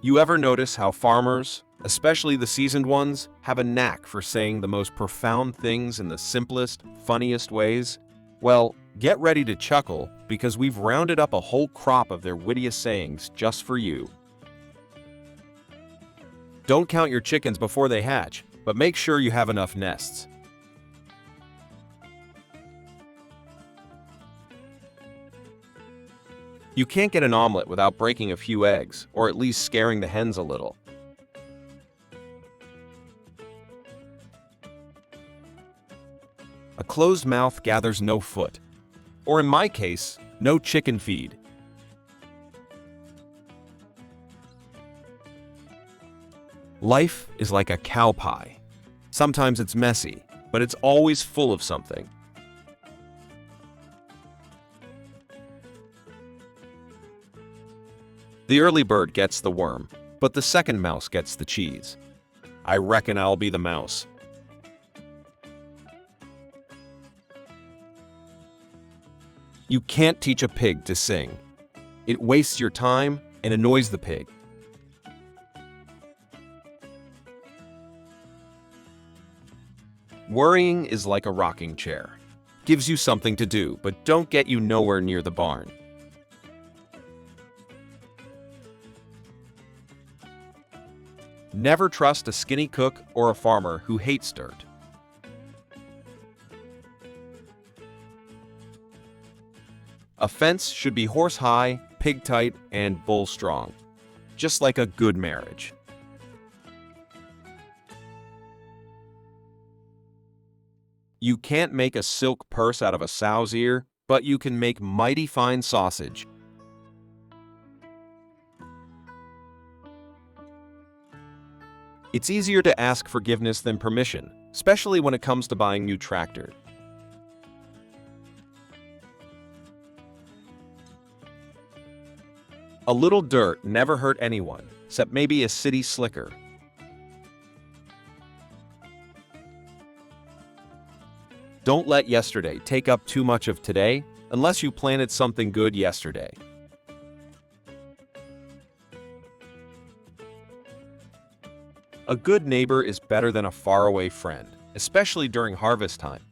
You ever notice how farmers, especially the seasoned ones, have a knack for saying the most profound things in the simplest, funniest ways? Well, get ready to chuckle because we've rounded up a whole crop of their wittiest sayings just for you. Don't count your chickens before they hatch, but make sure you have enough nests. You can't get an omelet without breaking a few eggs, or at least scaring the hens a little. A closed mouth gathers no foot, or in my case, no chicken feed. Life is like a cow pie. Sometimes it's messy, but it's always full of something. The early bird gets the worm, but the second mouse gets the cheese. I reckon I'll be the mouse. You can't teach a pig to sing. It wastes your time and annoys the pig. Worrying is like a rocking chair. Gives you something to do, but don't get you nowhere near the barn. Never trust a skinny cook or a farmer who hates dirt. A fence should be horse-high, pig-tight, and bull-strong, just like a good marriage. You can't make a silk purse out of a sow's ear, but you can make mighty fine sausage. It's easier to ask forgiveness than permission, especially when it comes to buying new tractor. A little dirt never hurt anyone, except maybe a city slicker. Don't let yesterday take up too much of today, unless you planted something good yesterday. A good neighbor is better than a faraway friend, especially during harvest time.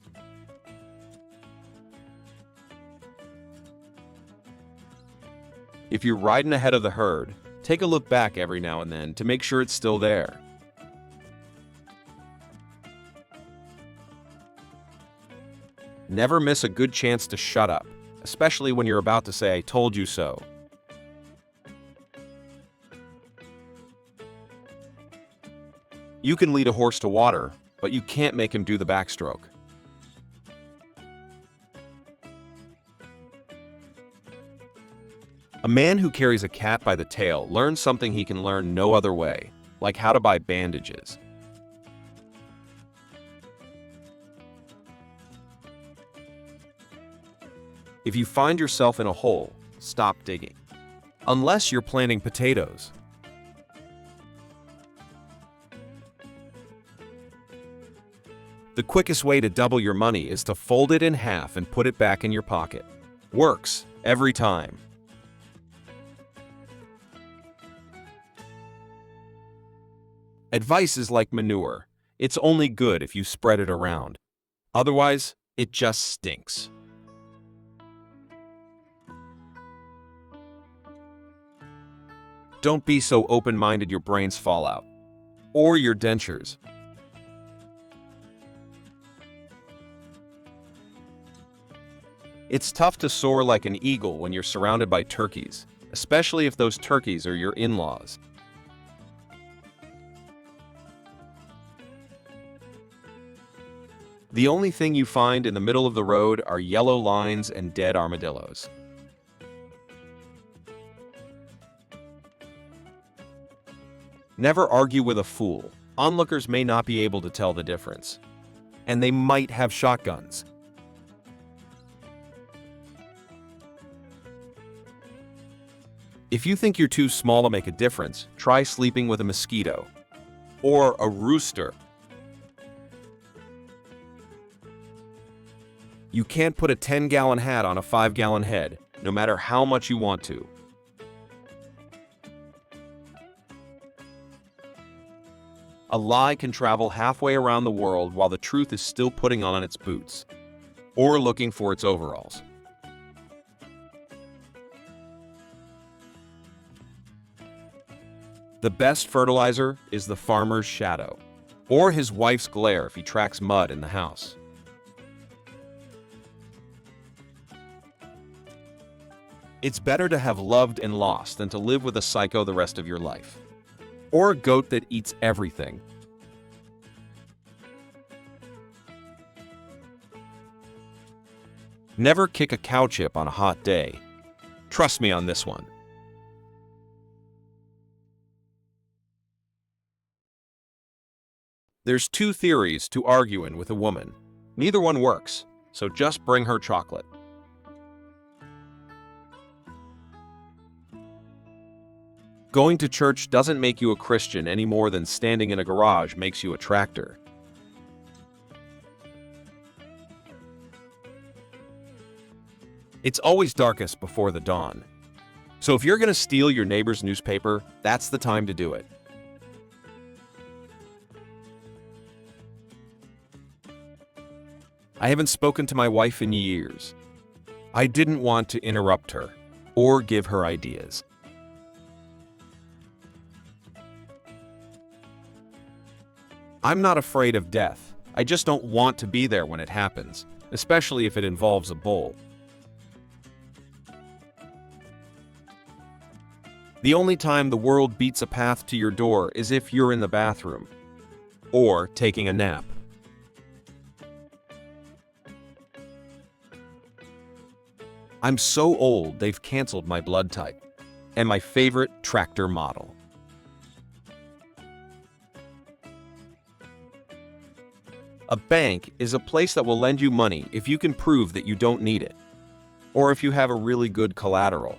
If you're riding ahead of the herd, take a look back every now and then to make sure it's still there. Never miss a good chance to shut up, especially when you're about to say, "I told you so." You can lead a horse to water, but you can't make him do the backstroke. A man who carries a cat by the tail learns something he can learn no other way, like how to buy bandages. If you find yourself in a hole, stop digging. Unless you're planting potatoes. The quickest way to double your money is to fold it in half and put it back in your pocket. Works every time. Advice is like manure. It's only good if you spread it around. Otherwise, it just stinks. Don't be so open-minded your brains fall out. Or your dentures. It's tough to soar like an eagle when you're surrounded by turkeys, especially if those turkeys are your in-laws. The only thing you find in the middle of the road are yellow lines and dead armadillos. Never argue with a fool. Onlookers may not be able to tell the difference. And they might have shotguns. If you think you're too small to make a difference, try sleeping with a mosquito. Or a rooster. You can't put a 10-gallon hat on a 5-gallon head, no matter how much you want to. A lie can travel halfway around the world while the truth is still putting on its boots or looking for its overalls. The best fertilizer is the farmer's shadow, or his wife's glare if he tracks mud in the house. It's better to have loved and lost than to live with a psycho the rest of your life, or a goat that eats everything. Never kick a cow chip on a hot day. Trust me on this one. There's two theories to arguing with a woman. Neither one works, so just bring her chocolate. Going to church doesn't make you a Christian any more than standing in a garage makes you a tractor. It's always darkest before the dawn. So if you're going to steal your neighbor's newspaper, that's the time to do it. I haven't spoken to my wife in years. I didn't want to interrupt her or give her ideas. I'm not afraid of death. I just don't want to be there when it happens, especially if it involves a bull. The only time the world beats a path to your door is if you're in the bathroom or taking a nap. I'm so old they've canceled my blood type and my favorite tractor model. A bank is a place that will lend you money if you can prove that you don't need it, or if you have a really good collateral.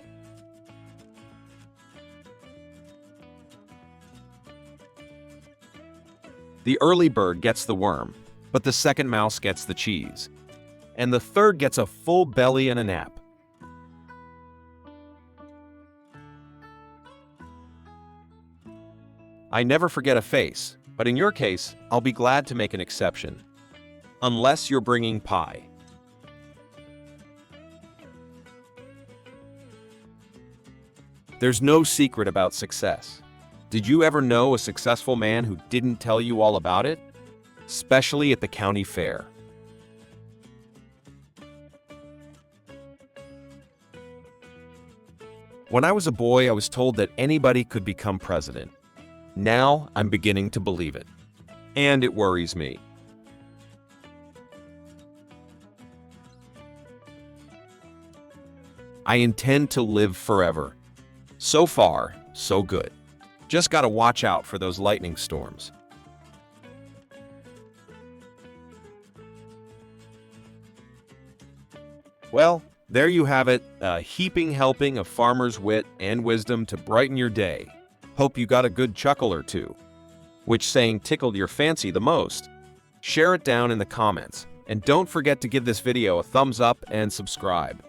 The early bird gets the worm, but the second mouse gets the cheese, and the third gets a full belly and a nap. I never forget a face, but in your case, I'll be glad to make an exception. Unless you're bringing pie. There's no secret about success. Did you ever know a successful man who didn't tell you all about it? Especially at the county fair. When I was a boy, I was told that anybody could become president. Now, I'm beginning to believe it. And it worries me. I intend to live forever. So far, so good. Just gotta watch out for those lightning storms. Well, there you have it, a heaping helping of farmer's wit and wisdom to brighten your day. Hope you got a good chuckle or two. Which saying tickled your fancy the most? Share it down in the comments, and don't forget to give this video a thumbs up and subscribe.